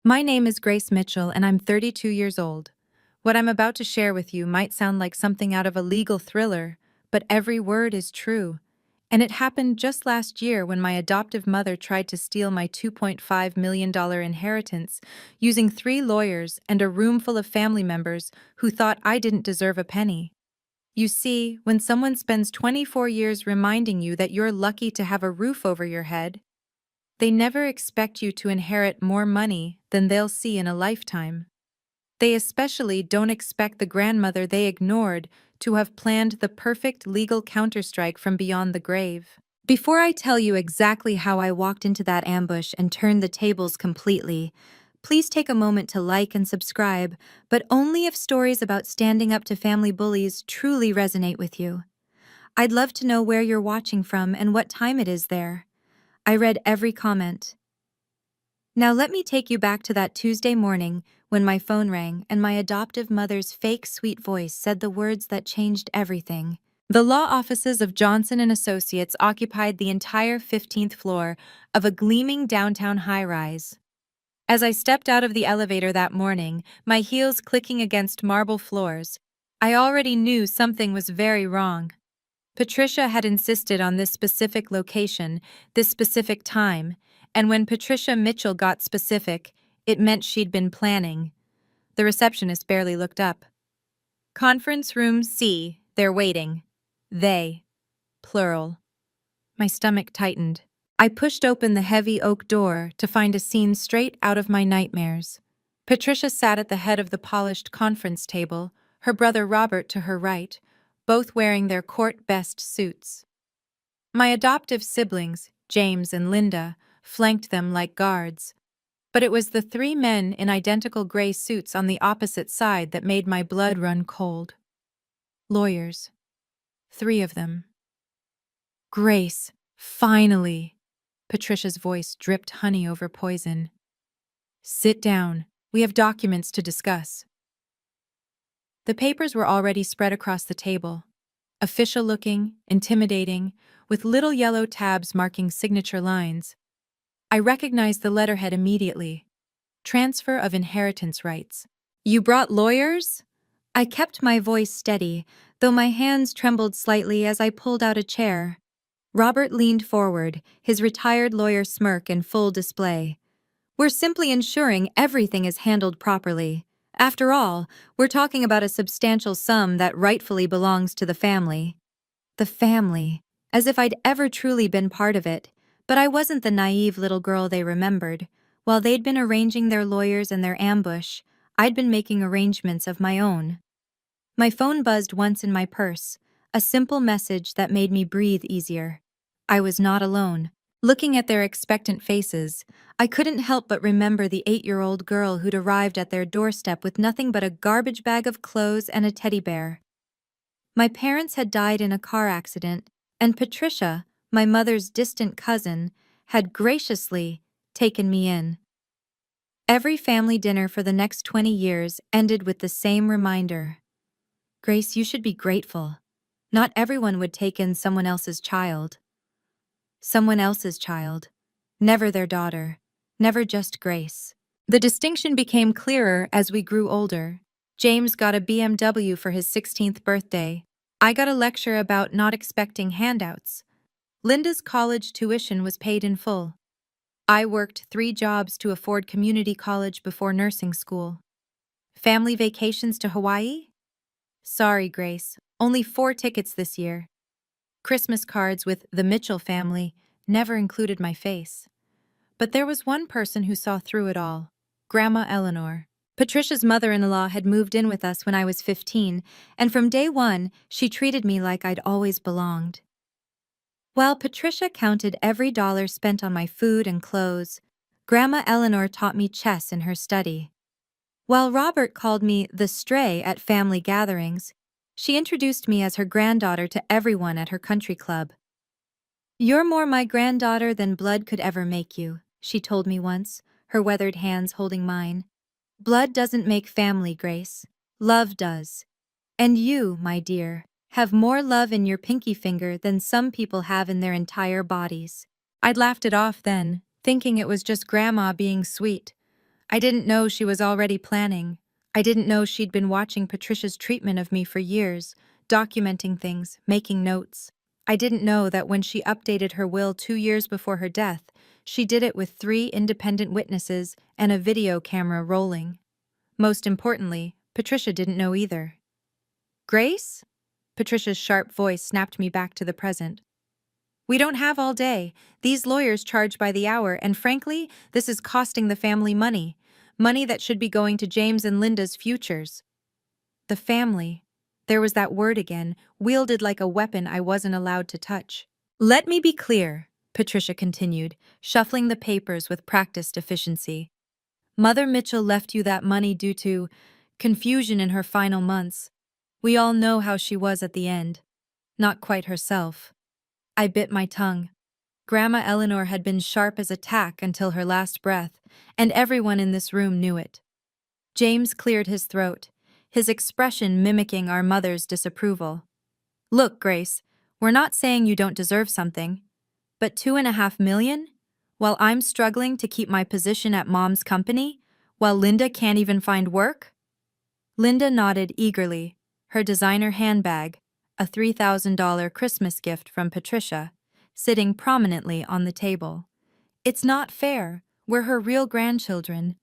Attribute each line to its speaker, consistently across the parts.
Speaker 1: My name is Grace Mitchell, and I'm 32 years old. What I'm about to share with you might sound like something out of a legal thriller, but every word is true. And it happened just last year when my adoptive mother tried to steal my $2.5 million inheritance using 3 lawyers and a room full of family members who thought I didn't deserve a penny. You see, when someone spends 24 years reminding you that you're lucky to have a roof over your head, they never expect you to inherit more money than they'll see in a lifetime. They especially don't expect the grandmother they ignored to have planned the perfect legal counterstrike from beyond the grave. Before I tell you exactly how I walked into that ambush and turned the tables completely, please take a moment to like and subscribe, but only if stories about standing up to family bullies truly resonate with you. I'd love to know where you're watching from and what time it is there. I read every comment. Now let me take you back to that Tuesday morning when my phone rang and my adoptive mother's fake sweet voice said the words that changed everything. The law offices of Johnson and Associates occupied the entire 15th floor of a gleaming downtown high-rise. As I stepped out of the elevator that morning, my heels clicking against marble floors, I already knew something was very wrong. Patricia had insisted on this specific location, this specific time, and when Patricia Mitchell got specific, it meant she'd been planning. The receptionist barely looked up. Conference room C, they're waiting. They. Plural. My stomach tightened. I pushed open the heavy oak door to find a scene straight out of my nightmares. Patricia sat at the head of the polished conference table, her brother Robert to her right, both wearing their court-best suits. My adoptive siblings, James and Linda, flanked them like guards. But it was the 3 men in identical gray suits on the opposite side that made my blood run cold. Lawyers. 3 of them. Grace, finally! Patricia's voice dripped honey over poison. Sit down. We have documents to discuss. The papers were already spread across the table. Official-looking, intimidating, with little yellow tabs marking signature lines. I recognized the letterhead immediately. Transfer of inheritance rights. You brought lawyers? I kept my voice steady, though my hands trembled slightly as I pulled out a chair. Robert leaned forward, his retired lawyer smirk in full display. We're simply ensuring everything is handled properly. After all, we're talking about a substantial sum that rightfully belongs to the family. The family. As if I'd ever truly been part of it. But I wasn't the naive little girl they remembered. While they'd been arranging their lawyers and their ambush, I'd been making arrangements of my own. My phone buzzed once in my purse, a simple message that made me breathe easier. I was not alone. Looking at their expectant faces, I couldn't help but remember the 8-year-old girl who'd arrived at their doorstep with nothing but a garbage bag of clothes and a teddy bear. My parents had died in a car accident, and Patricia, my mother's distant cousin, had graciously taken me in. Every family dinner for the next 20 years ended with the same reminder. Grace, you should be grateful. Not everyone would take in someone else's child. Someone else's child. Never their daughter. Never just Grace. The distinction became clearer as we grew older. James got a BMW for his 16th birthday. I got a lecture about not expecting handouts. Linda's college tuition was paid in full. I worked 3 jobs to afford community college before nursing school. Family vacations to Hawaii? Sorry, Grace. Only 4 tickets this year. Christmas cards with the Mitchell family never included my face. But there was one person who saw through it all. Grandma Eleanor. Patricia's mother-in-law had moved in with us when I was 15, and from day one, she treated me like I'd always belonged. While Patricia counted every dollar spent on my food and clothes, Grandma Eleanor taught me chess in her study. While Robert called me the stray at family gatherings, she introduced me as her granddaughter to everyone at her country club. You're more my granddaughter than blood could ever make you, she told me once, her weathered hands holding mine. Blood doesn't make family, Grace. Love does. And you, my dear, have more love in your pinky finger than some people have in their entire bodies. I'd laughed it off then, thinking it was just Grandma being sweet. I didn't know she was already planning. I didn't know she'd been watching Patricia's treatment of me for years, documenting things, making notes. I didn't know that when she updated her will 2 years before her death, she did it with 3 independent witnesses and a video camera rolling. Most importantly, Patricia didn't know either. Grace? Patricia's sharp voice snapped me back to the present. We don't have all day. These lawyers charge by the hour, and frankly, this is costing the family money. Money that should be going to James and Linda's futures. The family. There was that word again, wielded like a weapon I wasn't allowed to touch. Let me be clear, Patricia continued, shuffling the papers with practiced efficiency. Mother Mitchell left you that money due to confusion in her final months. We all know how she was at the end. Not quite herself. I bit my tongue. Grandma Eleanor had been sharp as a tack until her last breath, and everyone in this room knew it. James cleared his throat, his expression mimicking our mother's disapproval. Look, Grace, we're not saying you don't deserve something, but $2.5 million? While I'm struggling to keep my position at Mom's company, while Linda can't even find work? Linda nodded eagerly, her designer handbag, a $3,000 Christmas gift from Patricia, sitting prominently on the table. It's not fair. We're her real grandchildren.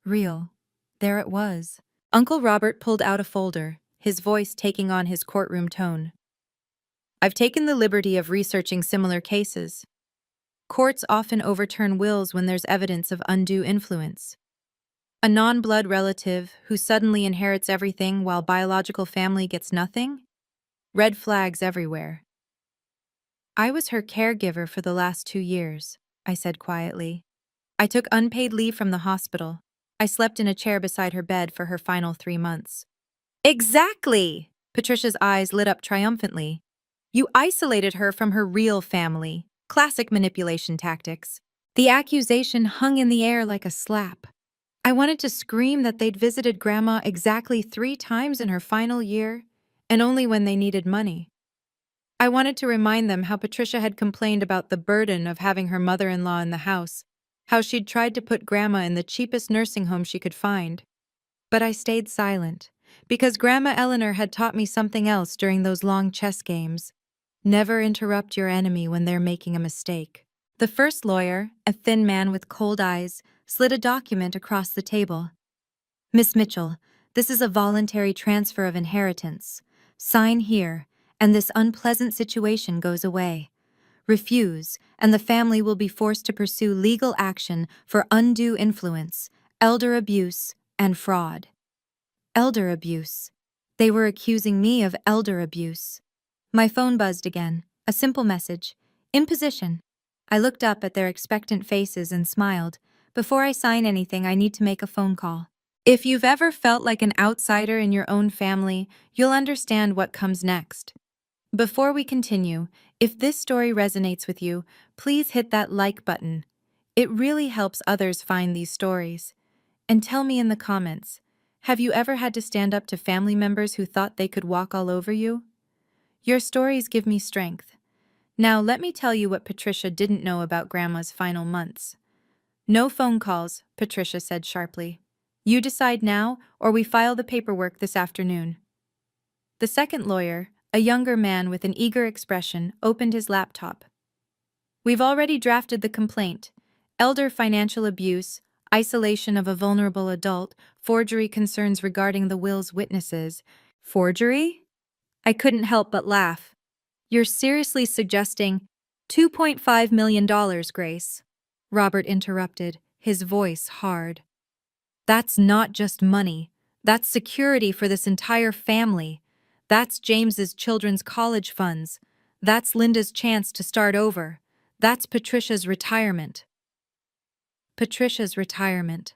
Speaker 1: Real. There it was. Uncle Robert pulled out a folder, his voice taking on his courtroom tone. I've taken the liberty of researching similar cases. Courts often overturn wills when there's evidence of undue influence. A non-blood relative who suddenly inherits everything while biological family gets nothing? Red flags everywhere. I was her caregiver for the last 2 years, I said quietly. I took unpaid leave from the hospital. I slept in a chair beside her bed for her final 3 months. Exactly! Patricia's eyes lit up triumphantly. You isolated her from her real family. Classic manipulation tactics. The accusation hung in the air like a slap. I wanted to scream that they'd visited Grandma exactly 3 times in her final year, and only when they needed money. I wanted to remind them how Patricia had complained about the burden of having her mother-in-law in the house, how she'd tried to put Grandma in the cheapest nursing home she could find. But I stayed silent, because Grandma Eleanor had taught me something else during those long chess games. Never interrupt your enemy when they're making a mistake. The first lawyer, a thin man with cold eyes, slid a document across the table. Miss Mitchell, this is a voluntary transfer of inheritance. Sign here, and this unpleasant situation goes away. Refuse, and the family will be forced to pursue legal action for undue influence, elder abuse, and fraud. Elder abuse. They were accusing me of elder abuse. My phone buzzed again, a simple message. In position. I looked up at their expectant faces and smiled. Before I sign anything, I need to make a phone call. If you've ever felt like an outsider in your own family, you'll understand what comes next. Before we continue, if this story resonates with you, please hit that like button. It really helps others find these stories. And tell me in the comments, have you ever had to stand up to family members who thought they could walk all over you? Your stories give me strength. Now let me tell you what Patricia didn't know about Grandma's final months. No phone calls, Patricia said sharply. You decide now, or we file the paperwork this afternoon. The second lawyer, a younger man with an eager expression, opened his laptop. We've already drafted the complaint. Elder financial abuse, isolation of a vulnerable adult, forgery concerns regarding the will's witnesses. Forgery? I couldn't help but laugh. You're seriously suggesting $2.5 million, Grace? Robert interrupted, his voice hard. That's not just money. That's security for this entire family. That's James's children's college funds. That's Linda's chance to start over. That's Patricia's retirement. Patricia's retirement.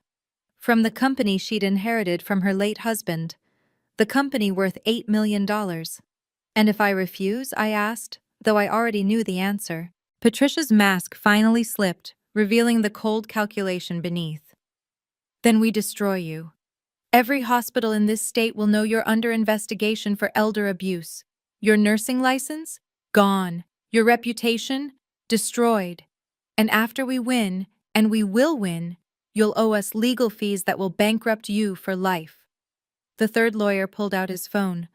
Speaker 1: From the company she'd inherited from her late husband. The company worth $8 million. And if I refuse, I asked, though I already knew the answer. Patricia's mask finally slipped, revealing the cold calculation beneath. Then we destroy you. Every hospital in this state will know you're under investigation for elder abuse. Your nursing license? Gone. Your reputation? Destroyed. And after we win, and we will win, You'll owe us legal fees that will bankrupt you for life." The third lawyer pulled out his phone.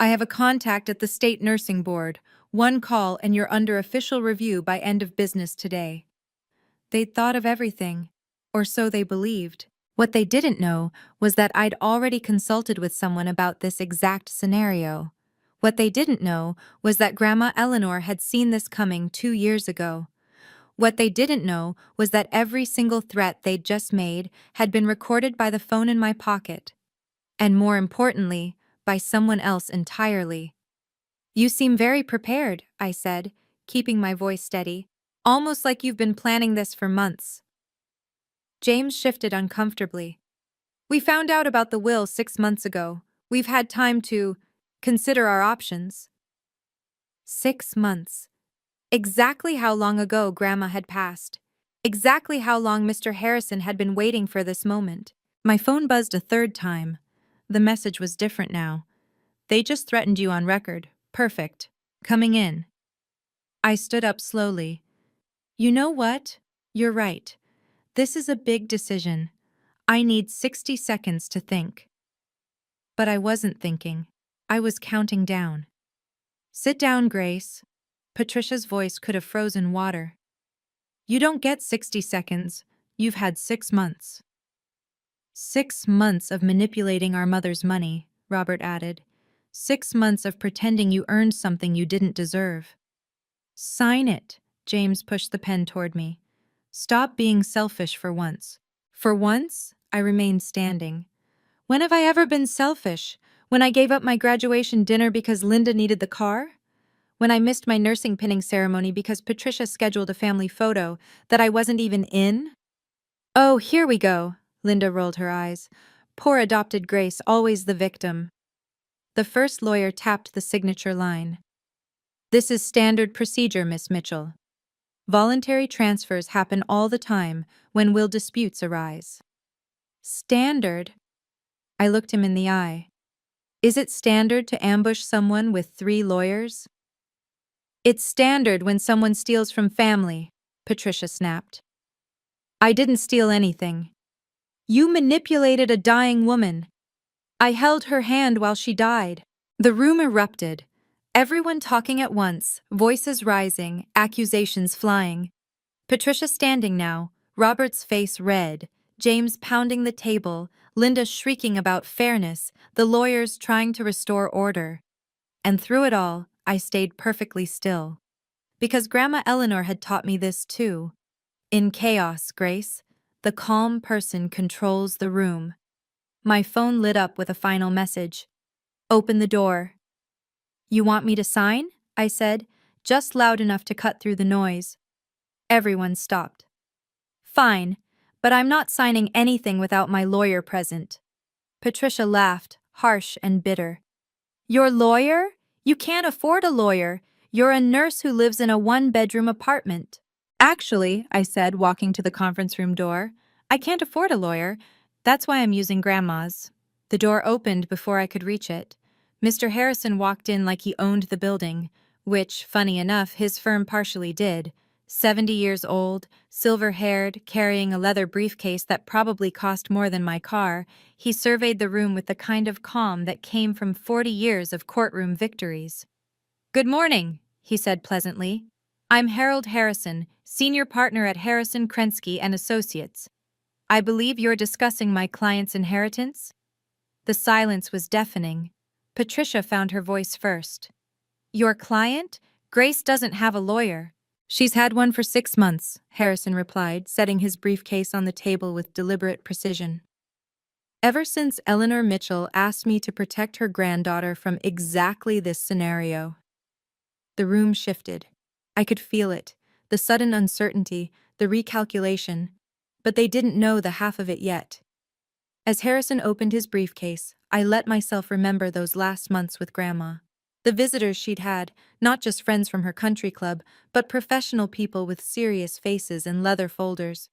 Speaker 1: "I have a contact at the state nursing board. One call and you're under official review by end of business today." They'd thought of everything, or so they believed. What they didn't know was that I'd already consulted with someone about this exact scenario. What they didn't know was that Grandma Eleanor had seen this coming 2 years ago. What they didn't know was that every single threat they'd just made had been recorded by the phone in my pocket. And more importantly, by someone else entirely. "You seem very prepared," I said, keeping my voice steady. "Almost like you've been planning this for months." James shifted uncomfortably. "We found out about the will 6 months ago. We've had time to consider our options." 6 months. Exactly how long ago Grandma had passed. Exactly how long Mr. Harrison had been waiting for this moment. My phone buzzed a third time. The message was different now. "They just threatened you on record. Perfect. Coming in." I stood up slowly. "You know what? You're right. This is a big decision. I need 60 seconds to think." But I wasn't thinking. I was counting down. "Sit down, Grace." Patricia's voice could have frozen water. "You don't get 60 seconds. You've had 6 months." 6 months of manipulating our mother's money, Robert added. 6 months of pretending you earned something you didn't deserve. "Sign it." James pushed the pen toward me. "Stop being selfish for once." For once, I remained standing. When have I ever been selfish? When I gave up my graduation dinner because Linda needed the car? When I missed my nursing pinning ceremony because Patricia scheduled a family photo that I wasn't even in? "Oh, here we go." Linda rolled her eyes. Poor adopted Grace, always the victim. The first lawyer tapped the signature line. "This is standard procedure, Miss Mitchell. Voluntary transfers happen all the time when will disputes arise." Standard? I looked him in the eye. "Is it standard to ambush someone with 3 lawyers?" "It's standard when someone steals from family," Patricia snapped. "I didn't steal anything. You manipulated a dying woman. I held her hand while she died." The room erupted. Everyone talking at once, voices rising, accusations flying. Patricia standing now, Robert's face red, James pounding the table, Linda shrieking about fairness, the lawyers trying to restore order. And through it all, I stayed perfectly still. Because Grandma Eleanor had taught me this too. In chaos, Grace, the calm person controls the room. My phone lit up with a final message. "Open the door." "You want me to sign?" I said, just loud enough to cut through the noise. Everyone stopped. "Fine, but I'm not signing anything without my lawyer present." Patricia laughed, harsh and bitter. "Your lawyer? You can't afford a lawyer. You're a nurse who lives in a one-bedroom apartment." "Actually," I said, walking to the conference room door, "I can't afford a lawyer. That's why I'm using Grandma's." The door opened before I could reach it. Mr. Harrison walked in like he owned the building, which, funny enough, his firm partially did. 70 years old, silver-haired, carrying a leather briefcase that probably cost more than my car, he surveyed the room with the kind of calm that came from 40 years of courtroom victories. "Good morning," he said pleasantly. "I'm Harold Harrison, senior partner at Harrison, Krensky and Associates. I believe you're discussing my client's inheritance?" The silence was deafening. Patricia found her voice first. "Your client? Grace doesn't have a lawyer." "She's had one for 6 months," Harrison replied, setting his briefcase on the table with deliberate precision. "Ever since Eleanor Mitchell asked me to protect her granddaughter from exactly this scenario." The room shifted. I could feel it, the sudden uncertainty, the recalculation, but they didn't know the half of it yet. As Harrison opened his briefcase, I let myself remember those last months with Grandma. The visitors she'd had, not just friends from her country club, but professional people with serious faces and leather folders.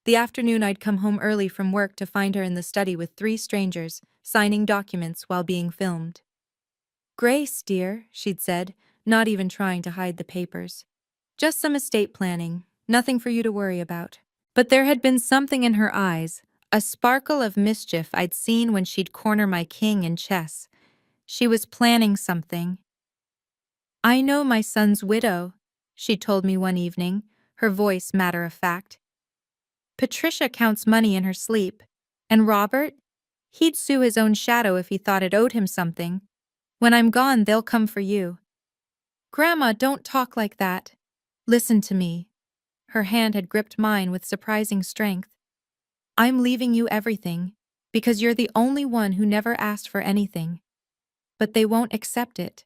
Speaker 1: The afternoon I'd come home early from work to find her in the study with 3 strangers, signing documents while being filmed. "Grace, dear," she'd said, not even trying to hide the papers. "Just some estate planning, nothing for you to worry about." But there had been something in her eyes, a sparkle of mischief I'd seen when she'd corner my king in chess. She was planning something. "I know my son's widow," she told me one evening, her voice matter of fact. "Patricia counts money in her sleep. And Robert? He'd sue his own shadow if he thought it owed him something. When I'm gone, they'll come for you." "Grandma, don't talk like that. Listen to me." Her hand had gripped mine with surprising strength. "I'm leaving you everything, because you're the only one who never asked for anything. But they won't accept it.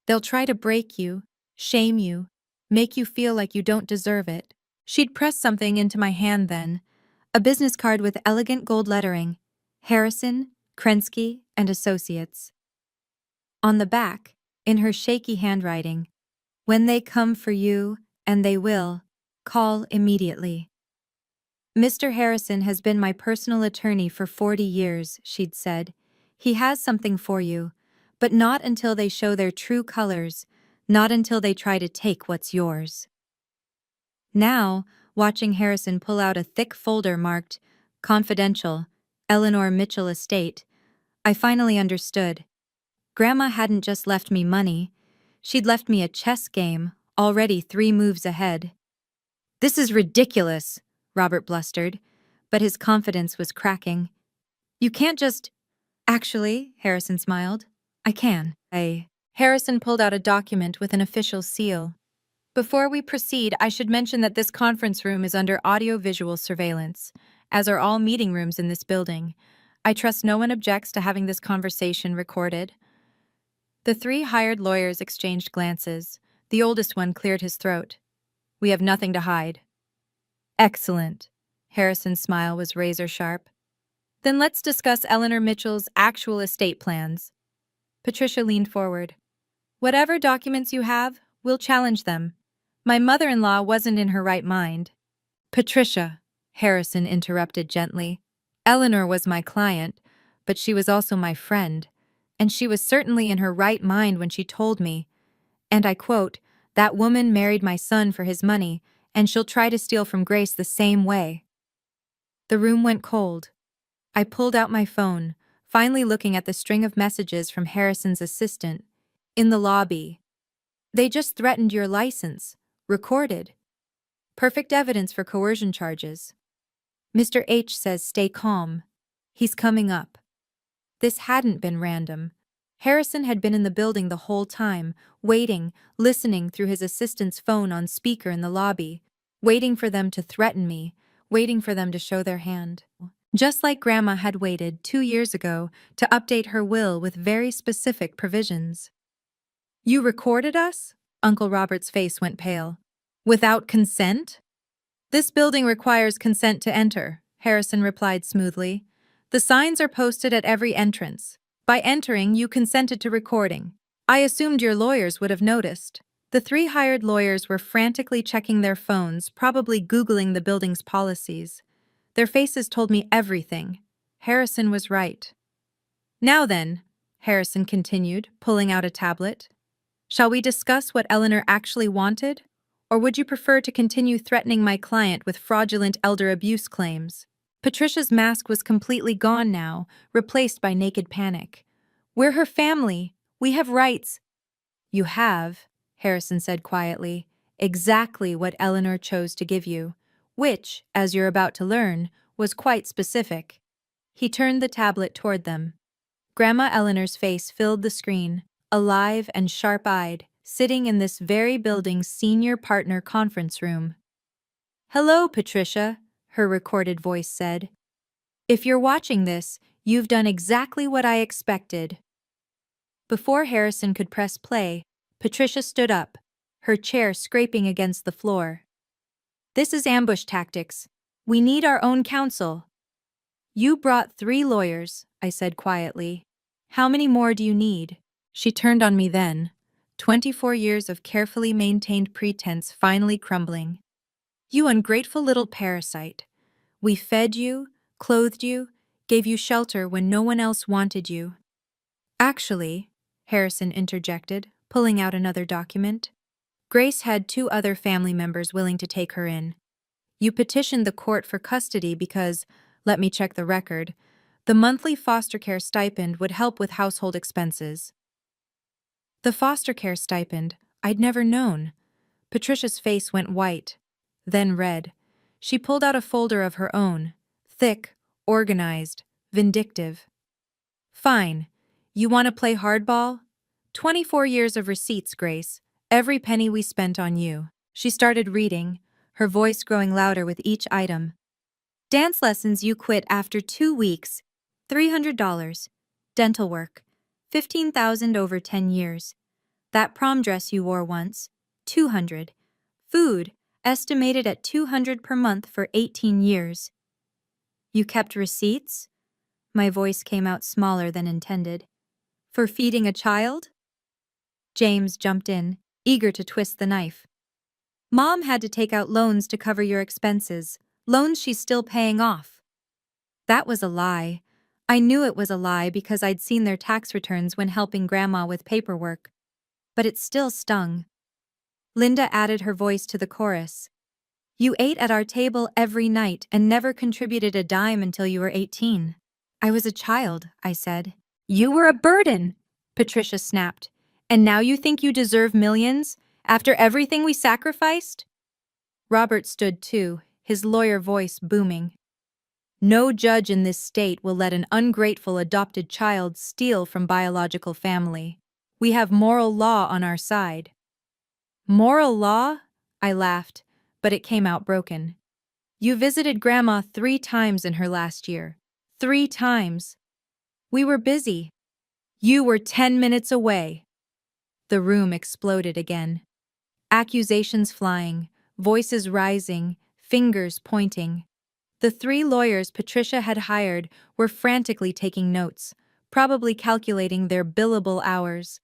Speaker 1: They'll try to break you, shame you, make you feel like you don't deserve it." She'd pressed something into my hand then, a business card with elegant gold lettering, Harrison, Krensky, and Associates. On the back, in her shaky handwriting, "When they come for you, and they will, call immediately." "Mr. Harrison has been my personal attorney for 40 years, she'd said. "He has something for you, but not until they show their true colors, not until they try to take what's yours." Now, watching Harrison pull out a thick folder marked "Confidential, Eleanor Mitchell Estate," I finally understood. Grandma hadn't just left me money, she'd left me a chess game, already 3 moves ahead. "This is ridiculous," Robert blustered, but his confidence was cracking. "You can't just—" "Actually," Harrison smiled, "I can." Harrison pulled out a document with an official seal. "Before we proceed, I should mention that this conference room is under audio-visual surveillance, as are all meeting rooms in this building. I trust no one objects to having this conversation recorded." The 3 hired lawyers exchanged glances. The oldest one cleared his throat. "We have nothing to hide." "Excellent." Harrison's smile was razor-sharp. "Then let's discuss Eleanor Mitchell's actual estate plans." Patricia leaned forward. "Whatever documents you have, we'll challenge them. My mother-in-law wasn't in her right mind." "Patricia," Harrison interrupted gently, "Eleanor was my client, but she was also my friend, and she was certainly in her right mind when she told me, and I quote, 'That woman married my son for his money, and she'll try to steal from Grace the same way.'" The room went cold. I pulled out my phone, finally looking at the string of messages from Harrison's assistant. "In the lobby. They just threatened your license. Recorded. Perfect evidence for coercion charges. Mr. H says stay calm. He's coming up." This hadn't been random. Harrison had been in the building the whole time, waiting, listening through his assistant's phone on speaker in the lobby, waiting for them to threaten me, waiting for them to show their hand. Just like Grandma had waited 2 years ago to update her will with very specific provisions. "You recorded us?" Uncle Robert's face went pale. "Without consent?" "This building requires consent to enter," Harrison replied smoothly. "The signs are posted at every entrance. By entering, you consented to recording. I assumed your lawyers would have noticed." The 3 hired lawyers were frantically checking their phones, probably Googling the building's policies. Their faces told me everything. Harrison was right. "Now then," Harrison continued, pulling out a tablet, "shall we discuss what Eleanor actually wanted? Or would you prefer to continue threatening my client with fraudulent elder abuse claims?" Patricia's mask was completely gone now, replaced by naked panic. "We're her family. We have rights." "You have," Harrison said quietly, "exactly what Eleanor chose to give you, which, as you're about to learn, was quite specific." He turned the tablet toward them. Grandma Eleanor's face filled the screen, alive and sharp-eyed, sitting in this very building's senior partner conference room. "Hello, Patricia," her recorded voice said. "If you're watching this, you've done exactly what I expected." Before Harrison could press play, Patricia stood up, her chair scraping against the floor. "This is ambush tactics. We need our own counsel." "You brought 3 lawyers," I said quietly. "How many more do you need?" She turned on me then, 24 years of carefully maintained pretense finally crumbling. "You ungrateful little parasite. We fed you, clothed you, gave you shelter when no one else wanted you." "Actually," Harrison interjected, pulling out another document, "Grace had 2 other family members willing to take her in. You petitioned the court for custody because, let me check the record, the monthly foster care stipend would help with household expenses. The foster care stipend, I'd never known. Patricia's face went white, then red. She pulled out a folder of her own, thick, organized, vindictive. Fine. You want to play hardball? 24 years of receipts, Grace. Every penny we spent on you. She started reading, her voice growing louder with each item. Dance lessons you quit after 2 weeks. $300. Dental work. 15,000 over 10 years. That prom dress you wore once. 200. Food, estimated at 200 per month for 18 years. You kept receipts? My voice came out smaller than intended. For feeding a child? James jumped in, eager to twist the knife. Mom had to take out loans to cover your expenses, loans she's still paying off. That was a lie. I knew it was a lie because I'd seen their tax returns when helping Grandma with paperwork. But it still stung. Linda added her voice to the chorus. You ate at our table every night and never contributed a dime until you were 18. I was a child, I said. You were a burden, Patricia snapped. And now you think you deserve millions, after everything we sacrificed? Robert stood too, his lawyer voice booming. No judge in this state will let an ungrateful adopted child steal from biological family. We have moral law on our side. Moral law? I laughed, but it came out broken. You visited Grandma 3 times in her last year. 3 times. We were busy. You were 10 minutes away. The room exploded again. Accusations flying, voices rising, fingers pointing. The 3 lawyers Patricia had hired were frantically taking notes, probably calculating their billable hours.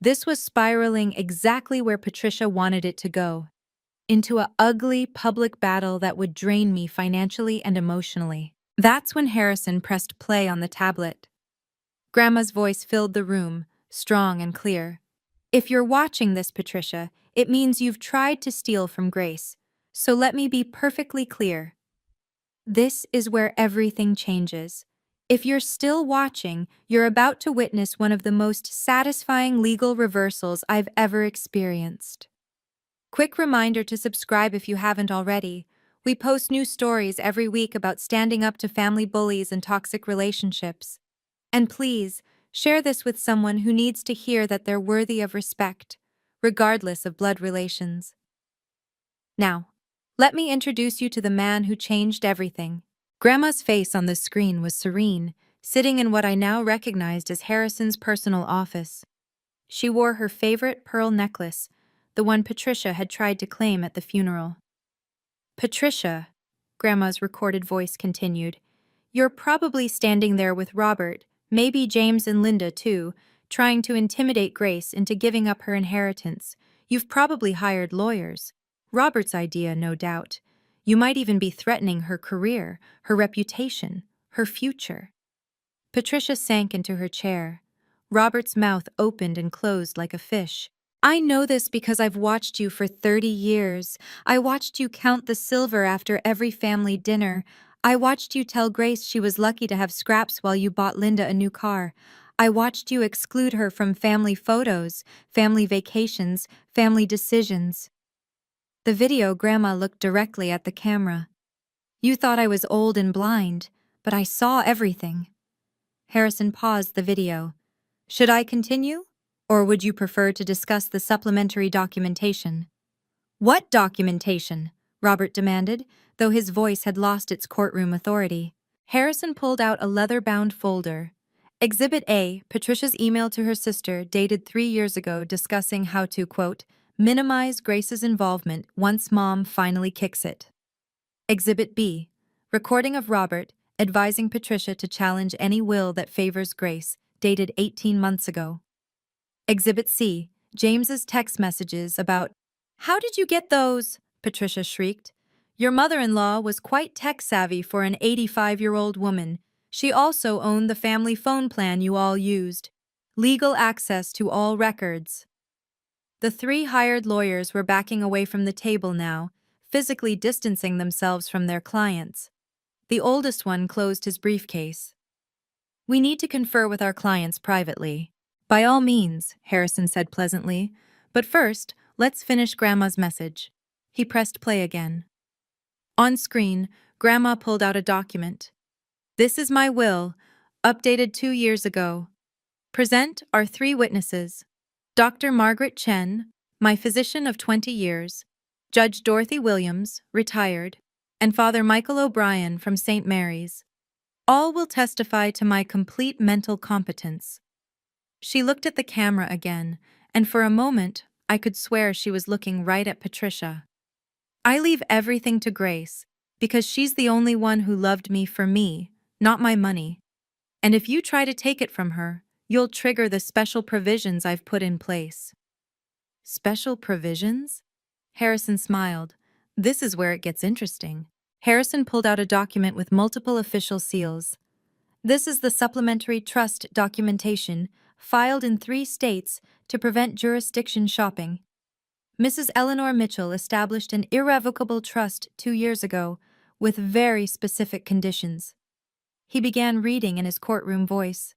Speaker 1: This was spiraling exactly where Patricia wanted it to go, into an ugly public battle that would drain me financially and emotionally. That's when Harrison pressed play on the tablet. Grandma's voice filled the room, strong and clear. If you're watching this, Patricia, it means you've tried to steal from Grace. So let me be perfectly clear. This is where everything changes. If you're still watching, you're about to witness one of the most satisfying legal reversals I've ever experienced. Quick reminder to subscribe if you haven't already. We post new stories every week about standing up to family bullies and toxic relationships. And please, share this with someone who needs to hear that they're worthy of respect, regardless of blood relations. Now, let me introduce you to the man who changed everything. Grandma's face on the screen was serene, sitting in what I now recognized as Harrison's personal office. She wore her favorite pearl necklace, the one Patricia had tried to claim at the funeral. Patricia, Grandma's recorded voice continued, you're probably standing there with Robert, maybe James and Linda too, trying to intimidate Grace into giving up her inheritance. You've probably hired lawyers. Robert's idea, no doubt. You might even be threatening her career, her reputation, her future. Patricia sank into her chair. Robert's mouth opened and closed like a fish. I know this because I've watched you for 30 years. I watched you count the silver after every family dinner. I watched you tell Grace she was lucky to have scraps while you bought Linda a new car. I watched you exclude her from family photos, family vacations, family decisions. The video, Grandma looked directly at the camera. You thought I was old and blind, but I saw everything. Harrison paused the video. Should I continue? Or would you prefer to discuss the supplementary documentation? What documentation? Robert demanded, though his voice had lost its courtroom authority. Harrison pulled out a leather-bound folder. Exhibit A, Patricia's email to her sister, dated 3 years ago, discussing how to, quote, minimize Grace's involvement once Mom finally kicks it. Exhibit B, recording of Robert, advising Patricia to challenge any will that favors Grace, dated 18 months ago. Exhibit C, James's text messages about, how did you get those? Patricia shrieked. Your mother-in-law was quite tech-savvy for an 85-year-old woman. She also owned the family phone plan you all used. Legal access to all records. The 3 hired lawyers were backing away from the table now, physically distancing themselves from their clients. The oldest one closed his briefcase. "We need to confer with our clients privately." "By all means," Harrison said pleasantly. "But first, let's finish Grandma's message." He pressed play again. On screen, Grandma pulled out a document. "This is my will, updated 2 years ago. Present our 3 witnesses. Dr. Margaret Chen, my physician of 20 years, Judge Dorothy Williams, retired, and Father Michael O'Brien from St. Mary's. All will testify to my complete mental competence." She looked at the camera again, and for a moment, I could swear she was looking right at Patricia. "I leave everything to Grace, because she's the only one who loved me for me, not my money. And if you try to take it from her, you'll trigger the special provisions I've put in place." "Special provisions?" Harrison smiled. "This is where it gets interesting." Harrison pulled out a document with multiple official seals. "This is the supplementary trust documentation, filed in 3 states to prevent jurisdiction shopping. Mrs. Eleanor Mitchell established an irrevocable trust 2 years ago, with very specific conditions." He began reading in his courtroom voice.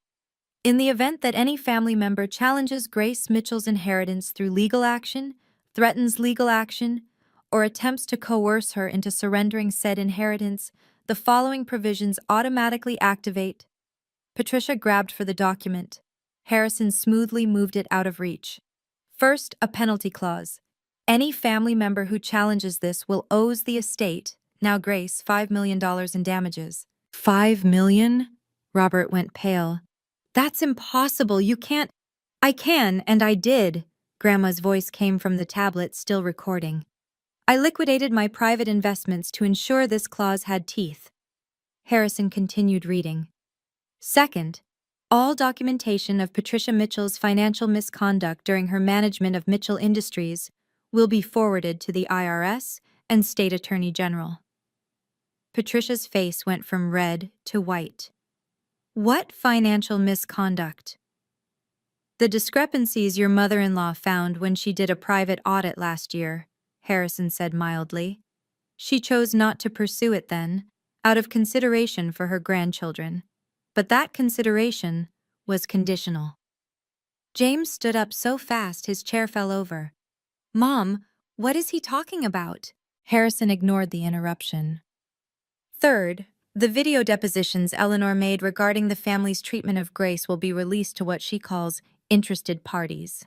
Speaker 1: "In the event that any family member challenges Grace Mitchell's inheritance through legal action, threatens legal action, or attempts to coerce her into surrendering said inheritance, the following provisions automatically activate." Patricia grabbed for the document. Harrison smoothly moved it out of reach. "First, a penalty clause. Any family member who challenges this will owes the estate, now Grace, $5 million in damages." "$5 million?" Robert went pale. "That's impossible. You can't—" "I can, and I did." Grandma's voice came from the tablet still recording. "I liquidated my private investments to ensure this clause had teeth." Harrison continued reading. "Second, all documentation of Patricia Mitchell's financial misconduct during her management of Mitchell Industries will be forwarded to the IRS and State Attorney General." Patricia's face went from red to white. "What financial misconduct?" "The discrepancies your mother-in-law found when she did a private audit last year," Harrison said mildly. "She chose not to pursue it then, out of consideration for her grandchildren. But that consideration was conditional." James stood up so fast his chair fell over. "Mom, what is he talking about?" Harrison ignored the interruption. "Third, the video depositions Eleanor made regarding the family's treatment of Grace will be released to what she calls interested parties."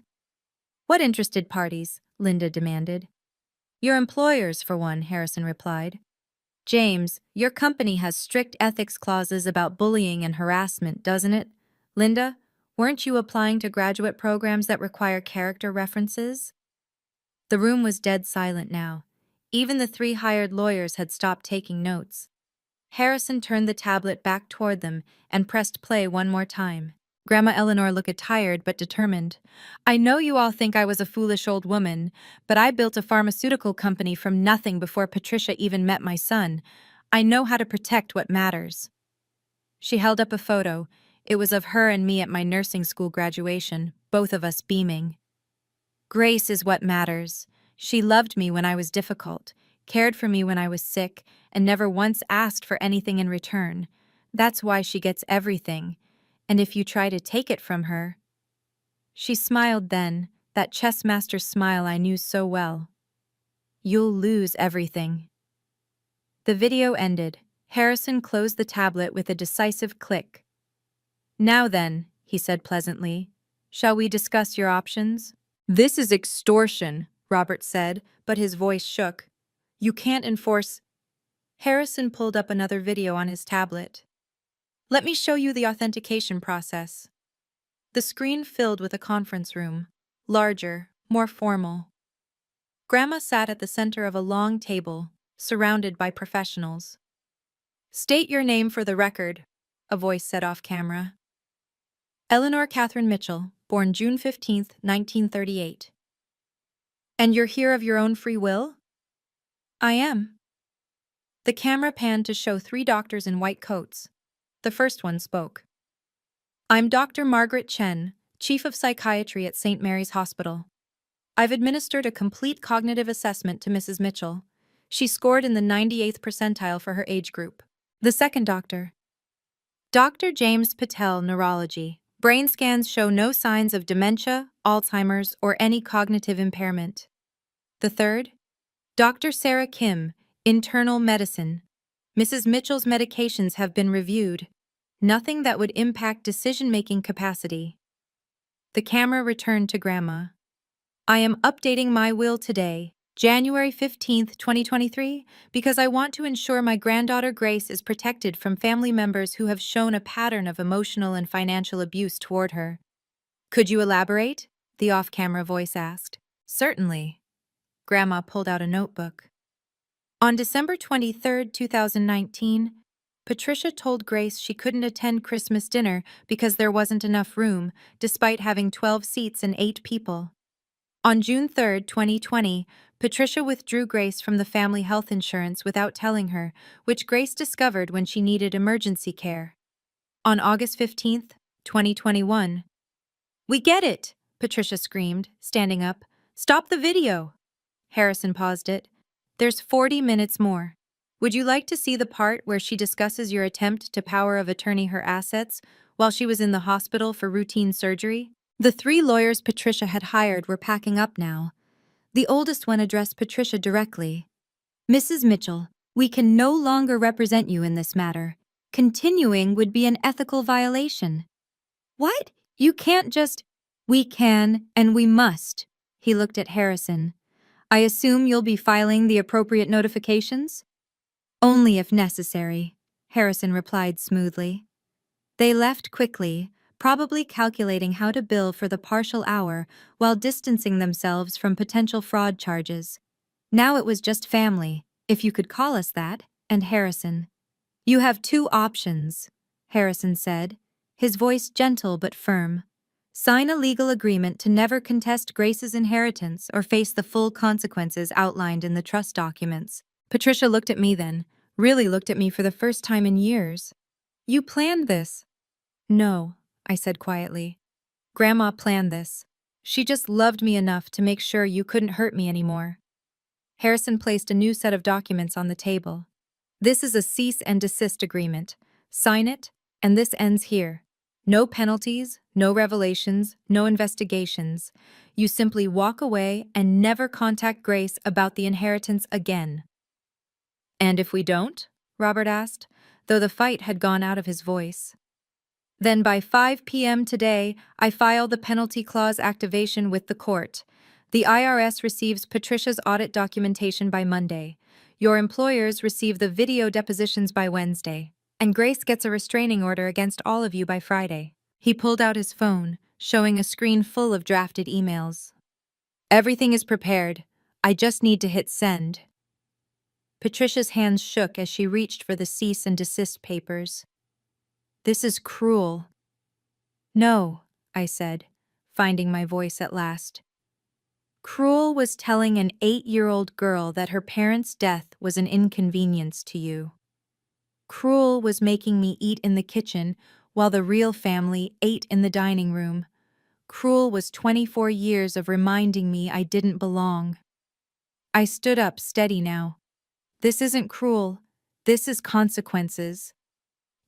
Speaker 1: "What interested parties?" Linda demanded. "Your employers, for one," Harrison replied. "James, your company has strict ethics clauses about bullying and harassment, doesn't it? Linda, weren't you applying to graduate programs that require character references?" The room was dead silent now. Even the 3 hired lawyers had stopped taking notes. Harrison turned the tablet back toward them and pressed play one more time. Grandma Eleanor looked tired but determined. "I know you all think I was a foolish old woman, but I built a pharmaceutical company from nothing before Patricia even met my son. I know how to protect what matters." She held up a photo. It was of her and me at my nursing school graduation, both of us beaming. "Grace is what matters. She loved me when I was difficult, cared for me when I was sick, and never once asked for anything in return. That's why she gets everything. And if you try to take it from her—" She smiled then, that chess master smile I knew so well. "You'll lose everything." The video ended. Harrison closed the tablet with a decisive click. "Now then," he said pleasantly, "shall we discuss your options?" "This is extortion," Robert said, but his voice shook. "You can't enforce—" Harrison pulled up another video on his tablet. "Let me show you the authentication process." The screen filled with a conference room, larger, more formal. Grandma sat at the center of a long table, surrounded by professionals. "State your name for the record," a voice said off camera. "Eleanor Catherine Mitchell, born June 15, 1938. "And you're here of your own free will?" "I am." The camera panned to show 3 doctors in white coats. The first one spoke. "I'm Dr. Margaret Chen, Chief of Psychiatry at St. Mary's Hospital. I've administered a complete cognitive assessment to Mrs. Mitchell. She scored in the 98th percentile for her age group. The second doctor, Dr. James Patel, neurology. Brain scans show no signs of dementia, Alzheimer's, or any cognitive impairment. The third, Dr. Sarah Kim, internal medicine. Mrs. Mitchell's medications have been reviewed. Nothing that would impact decision-making capacity. The camera returned to Grandma. I am updating my will today, January 15th, 2023, because I want to ensure my granddaughter Grace is protected from family members who have shown a pattern of emotional and financial abuse toward her. Could you elaborate? The off-camera voice asked. Certainly. Grandma pulled out a notebook. On December 23, 2019, Patricia told Grace she couldn't attend Christmas dinner because there wasn't enough room, despite having 12 seats and 8 people. On June 3, 2020, Patricia withdrew Grace from the family health insurance without telling her, which Grace discovered when she needed emergency care. On August 15, 2021, "We get it!" Patricia screamed, standing up. "Stop the video!" Harrison paused it. "There's 40 minutes more. Would you like to see the part where she discusses your attempt to power of attorney her assets while she was in the hospital for routine surgery?" The 3 lawyers Patricia had hired were packing up now. The oldest one addressed Patricia directly. "Mrs. Mitchell, we can no longer represent you in this matter. Continuing would be an ethical violation." "What? You can't just—" "We can, and we must." He looked at Harrison. "I assume you'll be filing the appropriate notifications?" "Only if necessary," Harrison replied smoothly. They left quickly, probably calculating how to bill for the partial hour while distancing themselves from potential fraud charges. Now it was just family, if you could call us that, and Harrison. "You have 2 options," Harrison said, his voice gentle but firm. "Sign a legal agreement to never contest Grace's inheritance or face the full consequences outlined in the trust documents." Patricia looked at me then, really looked at me for the first time in years. "You planned this?" "No," I said quietly. "Grandma planned this. She just loved me enough to make sure you couldn't hurt me anymore." Harrison placed a new set of documents on the table. "This is a cease and desist agreement. Sign it, and this ends here. No penalties, no revelations, no investigations. You simply walk away and never contact Grace about the inheritance again." "And if we don't?" Robert asked, though the fight had gone out of his voice. "Then by 5 p.m. today, I file the penalty clause activation with the court. The IRS receives Patricia's audit documentation by Monday. Your employers receive the video depositions by Wednesday. And Grace gets a restraining order against all of you by Friday." He pulled out his phone, showing a screen full of drafted emails. "Everything is prepared. I just need to hit send." Patricia's hands shook as she reached for the cease and desist papers. "This is cruel." "No," I said, finding my voice at last. "Cruel was telling an 8-year-old girl that her parents' death was an inconvenience to you. Cruel was making me eat in the kitchen while the real family ate in the dining room. Cruel was 24 years of reminding me I didn't belong." I stood up, steady now. "This isn't cruel. This is consequences."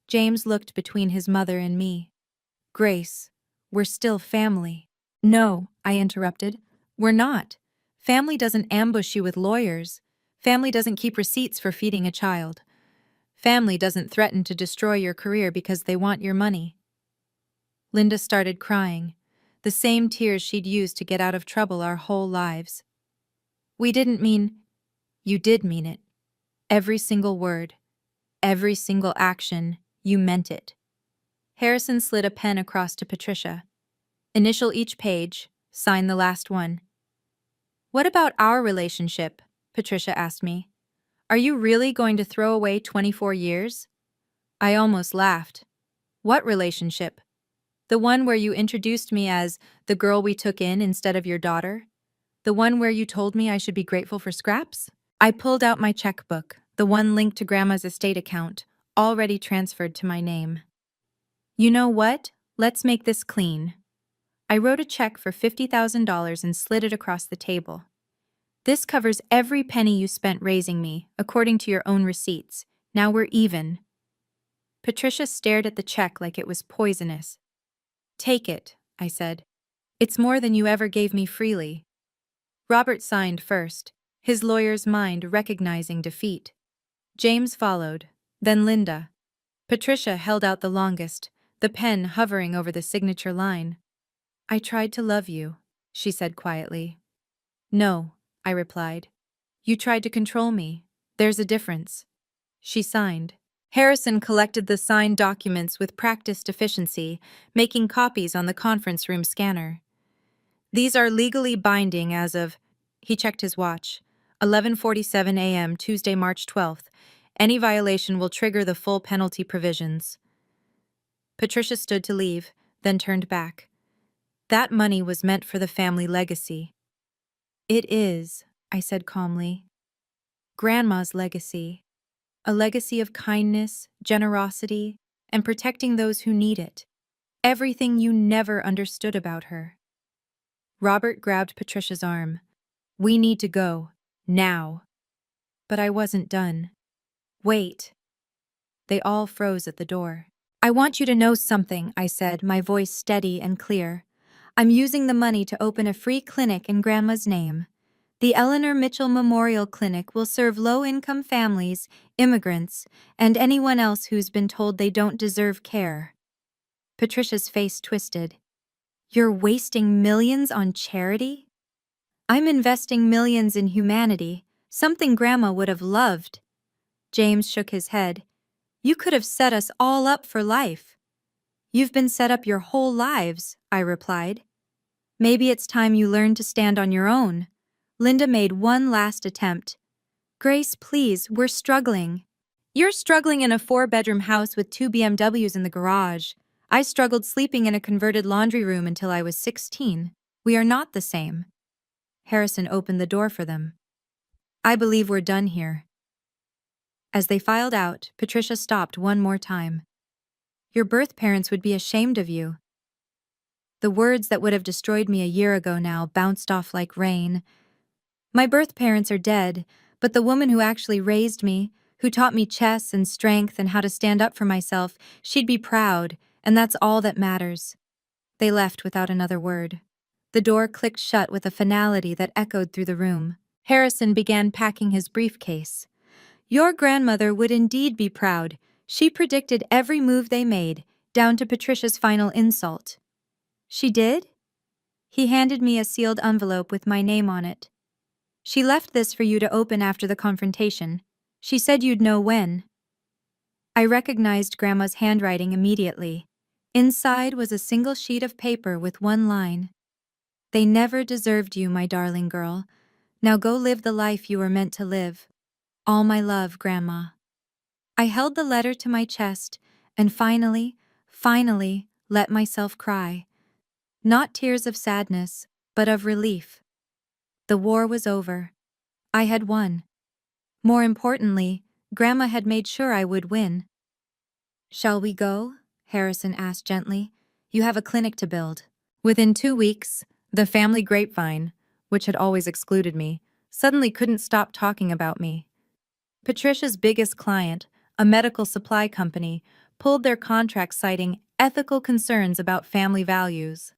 Speaker 1: James looked between his mother and me. "Grace, we're still family." "No," I interrupted. "We're not. Family doesn't ambush you with lawyers. Family doesn't keep receipts for feeding a child. Family doesn't threaten to destroy your career because they want your money." Linda started crying, the same tears she'd used to get out of trouble our whole lives. "We didn't mean—" "You did mean it. Every single word. Every single action. You meant it." Harrison slid a pen across to Patricia. "Initial each page, sign the last one." "What about our relationship?" Patricia asked me. "Are you really going to throw away 24 years?" I almost laughed. "What relationship? The one where you introduced me as the girl we took in instead of your daughter? The one where you told me I should be grateful for scraps?" I pulled out my checkbook, the one linked to Grandma's estate account, already transferred to my name. "You know what? Let's make this clean." I wrote a check for $50,000 and slid it across the table. This covers every penny you spent raising me, according to your own receipts. Now we're even. Patricia stared at the check like it was poisonous. Take it, I said. It's more than you ever gave me freely. Robert signed first, his lawyer's mind recognizing defeat. James followed, then Linda. Patricia held out the longest, the pen hovering over the signature line. I tried to love you, she said quietly. No, I replied. You tried to control me. There's a difference. She signed. Harrison collected the signed documents with practiced efficiency, making copies on the conference room scanner. These are legally binding as of, he checked his watch, 11:47 a.m. Tuesday, March 12th. Any violation will trigger the full penalty provisions. Patricia stood to leave, then turned back. That money was meant for the family legacy. It is, I said calmly. Grandma's legacy. A legacy of kindness, generosity, and protecting those who need it. Everything you never understood about her. Robert grabbed Patricia's arm. We need to go. Now. But I wasn't done. Wait. They all froze at the door. I want you to know something, I said, my voice steady and clear. I'm using the money to open a free clinic in Grandma's name. The Eleanor Mitchell Memorial Clinic will serve low-income families, immigrants, and anyone else who's been told they don't deserve care. Patricia's face twisted. You're wasting millions on charity? I'm investing millions in humanity, something Grandma would have loved. James shook his head. You could have set us all up for life. You've been set up your whole lives, I replied. Maybe it's time you learned to stand on your own. Linda made one last attempt. Grace, please, we're struggling. You're struggling in a 4-bedroom house with 2 BMWs in the garage. I struggled sleeping in a converted laundry room until I was 16. We are not the same. Harrison opened the door for them. I believe we're done here. As they filed out, Patricia stopped one more time. Your birth parents would be ashamed of you. The words that would have destroyed me a year ago now bounced off like rain. My birth parents are dead, but the woman who actually raised me, who taught me chess and strength and how to stand up for myself, she'd be proud, and that's all that matters. They left without another word. The door clicked shut with a finality that echoed through the room. Harrison began packing his briefcase. Your grandmother would indeed be proud. She predicted every move they made, down to Patricia's final insult. She did? He handed me a sealed envelope with my name on it. She left this for you to open after the confrontation. She said you'd know when. I recognized Grandma's handwriting immediately. Inside was a single sheet of paper with one line. They never deserved you, my darling girl. Now go live the life you were meant to live. All my love, Grandma. I held the letter to my chest and finally, let myself cry. Not tears of sadness, but of relief. The war was over. I had won. More importantly, Grandma had made sure I would win. Shall we go? Harrison asked gently. You have a clinic to build. Within 2 weeks, the family grapevine, which had always excluded me, suddenly couldn't stop talking about me. Patricia's biggest client, a medical supply company, pulled their contract citing ethical concerns about family values.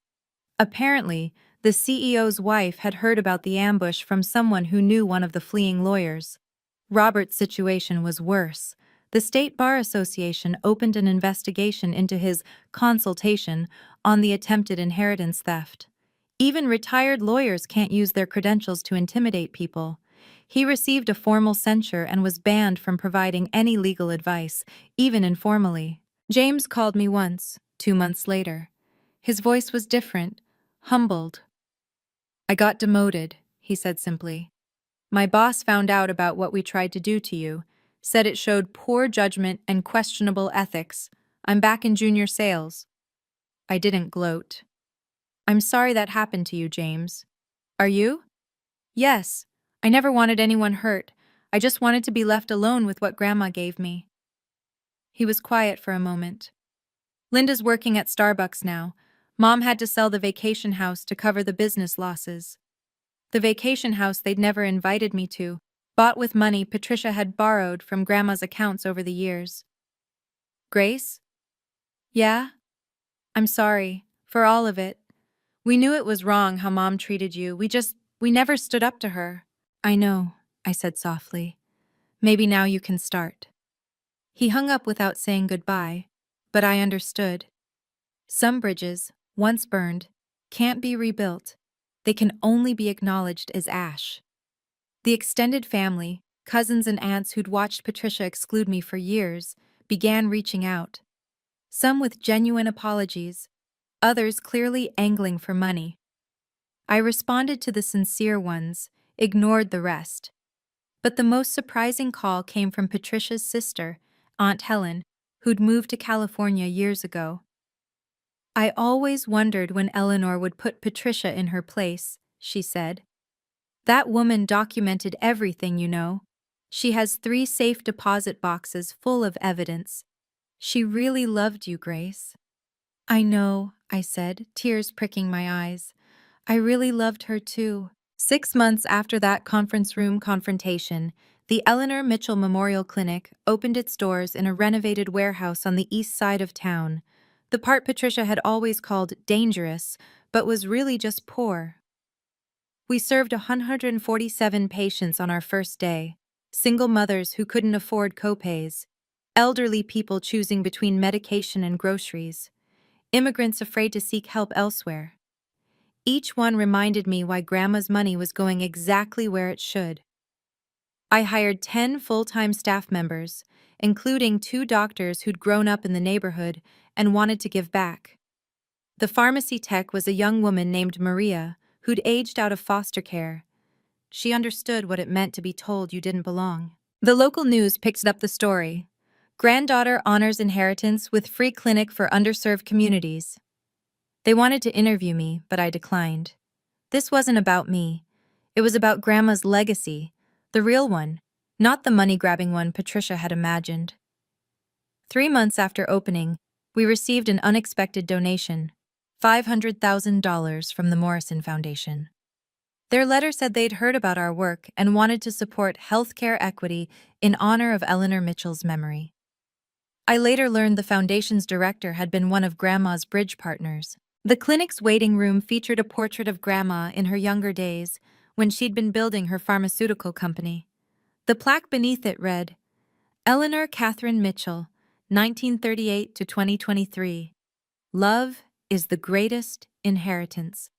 Speaker 1: Apparently, the CEO's wife had heard about the ambush from someone who knew one of the fleeing lawyers. Robert's situation was worse. The State Bar Association opened an investigation into his consultation on the attempted inheritance theft. Even retired lawyers can't use their credentials to intimidate people. He received a formal censure and was banned from providing any legal advice, even informally. James called me once, 2 months later. His voice was different, humbled. I got demoted, he said simply. My boss found out about what we tried to do to you, said it showed poor judgment and questionable ethics. I'm back in junior sales. I didn't gloat. I'm sorry that happened to you, James. Are you? Yes. I never wanted anyone hurt. I just wanted to be left alone with what Grandma gave me. He was quiet for a moment. Linda's working at Starbucks now. Mom had to sell the vacation house to cover the business losses. The vacation house they'd never invited me to, bought with money Patricia had borrowed from Grandma's accounts over the years. Grace? Yeah? I'm sorry. For all of it. We knew it was wrong how Mom treated you. We never stood up to her. I know, I said softly. Maybe now you can start. He hung up without saying goodbye, but I understood. Some bridges, once burned, can't be rebuilt. They can only be acknowledged as ash. The extended family, cousins and aunts who'd watched Patricia exclude me for years, began reaching out. Some with genuine apologies, others clearly angling for money. I responded to the sincere ones, ignored the rest. But the most surprising call came from Patricia's sister, Aunt Helen, who'd moved to California years ago. I always wondered when Eleanor would put Patricia in her place, she said. That woman documented everything, you know. She has 3 safe deposit boxes full of evidence. She really loved you, Grace. I know, I said, tears pricking my eyes. I really loved her too. 6 months after that conference room confrontation, the Eleanor Mitchell Memorial Clinic opened its doors in a renovated warehouse on the east side of town, the part Patricia had always called dangerous, but was really just poor. We served 147 patients on our first day, single mothers who couldn't afford copays, elderly people choosing between medication and groceries, immigrants afraid to seek help elsewhere. Each one reminded me why Grandma's money was going exactly where it should. I hired 10 full-time staff members, including 2 doctors who'd grown up in the neighborhood and wanted to give back. The pharmacy tech was a young woman named Maria, who'd aged out of foster care. She understood what it meant to be told you didn't belong. The local news picked up the story. Granddaughter honors inheritance with free clinic for underserved communities. They wanted to interview me, but I declined. This wasn't about me. It was about Grandma's legacy, the real one, not the money-grabbing one Patricia had imagined. 3 months after opening, we received an unexpected donation, $500,000 from the Morrison Foundation. Their letter said they'd heard about our work and wanted to support healthcare equity in honor of Eleanor Mitchell's memory. I later learned the foundation's director had been one of Grandma's bridge partners. The clinic's waiting room featured a portrait of Grandma in her younger days, when she'd been building her pharmaceutical company. The plaque beneath it read, Eleanor Catherine Mitchell, 1938 to 2023. Love is the greatest inheritance.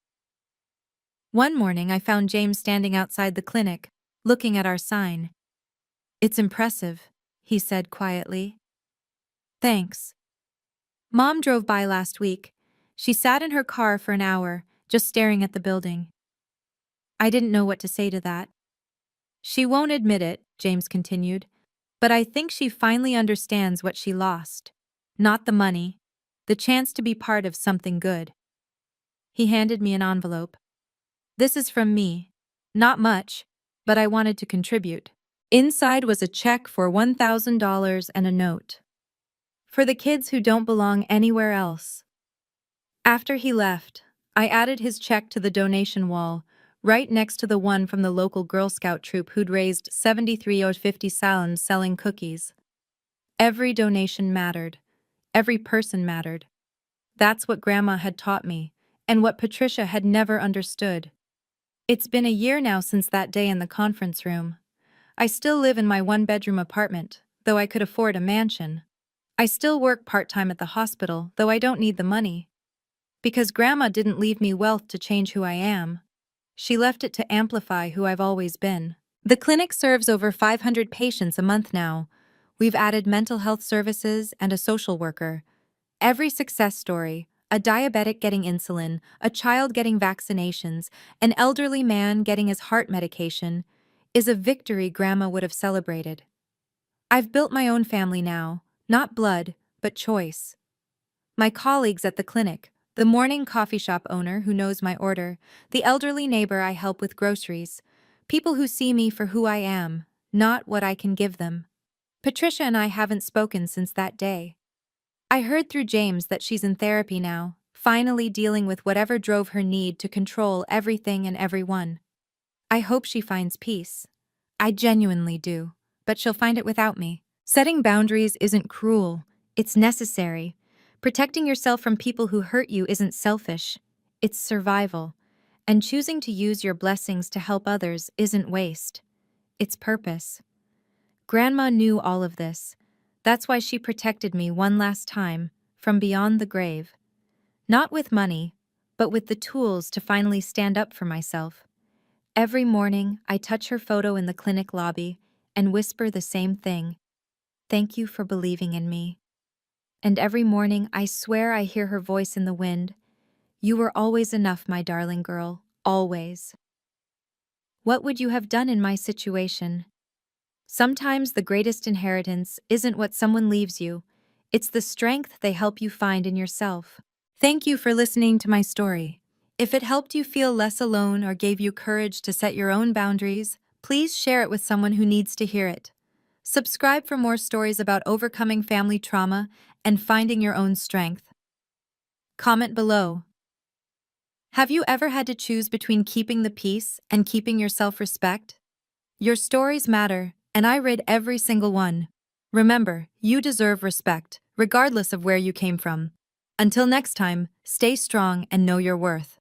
Speaker 1: One morning I found James standing outside the clinic, looking at our sign. It's impressive, he said quietly. Thanks. Mom drove by last week. She sat in her car for an hour, just staring at the building. I didn't know what to say to that. She won't admit it, James continued, but I think she finally understands what she lost. Not the money, the chance to be part of something good. He handed me an envelope. This is from me. Not much, but I wanted to contribute. Inside was a check for $1,000 and a note. For the kids who don't belong anywhere else. After he left, I added his check to the donation wall, right next to the one from the local Girl Scout troop who'd raised 73.50 salons selling cookies. Every donation mattered. Every person mattered. That's what Grandma had taught me, and what Patricia had never understood. It's been a year now since that day in the conference room. I still live in my 1-bedroom apartment, though I could afford a mansion. I still work part-time at the hospital, though I don't need the money. Because Grandma didn't leave me wealth to change who I am. She left it to amplify who I've always been. The clinic serves over 500 patients a month now. We've added mental health services and a social worker. Every success story, a diabetic getting insulin, a child getting vaccinations, an elderly man getting his heart medication, is a victory Grandma would have celebrated. I've built my own family now, not blood, but choice. My colleagues at the clinic, the morning coffee shop owner who knows my order, the elderly neighbor I help with groceries, people who see me for who I am, not what I can give them. Patricia and I haven't spoken since that day. I heard through James that she's in therapy now, finally dealing with whatever drove her need to control everything and everyone. I hope she finds peace. I genuinely do, but she'll find it without me. Setting boundaries isn't cruel, it's necessary. Protecting yourself from people who hurt you isn't selfish, it's survival. And choosing to use your blessings to help others isn't waste, it's purpose. Grandma knew all of this. That's why she protected me one last time, from beyond the grave. Not with money, but with the tools to finally stand up for myself. Every morning, I touch her photo in the clinic lobby and whisper the same thing. Thank you for believing in me. And every morning, I swear I hear her voice in the wind. You were always enough, my darling girl, always. What would you have done in my situation? Sometimes the greatest inheritance isn't what someone leaves you, it's the strength they help you find in yourself. Thank you for listening to my story. If it helped you feel less alone or gave you courage to set your own boundaries, please share it with someone who needs to hear it. Subscribe for more stories about overcoming family trauma and finding your own strength. Comment below. Have you ever had to choose between keeping the peace and keeping your self-respect? Your stories matter, and I read every single one. Remember, you deserve respect, regardless of where you came from. Until next time, stay strong and know your worth.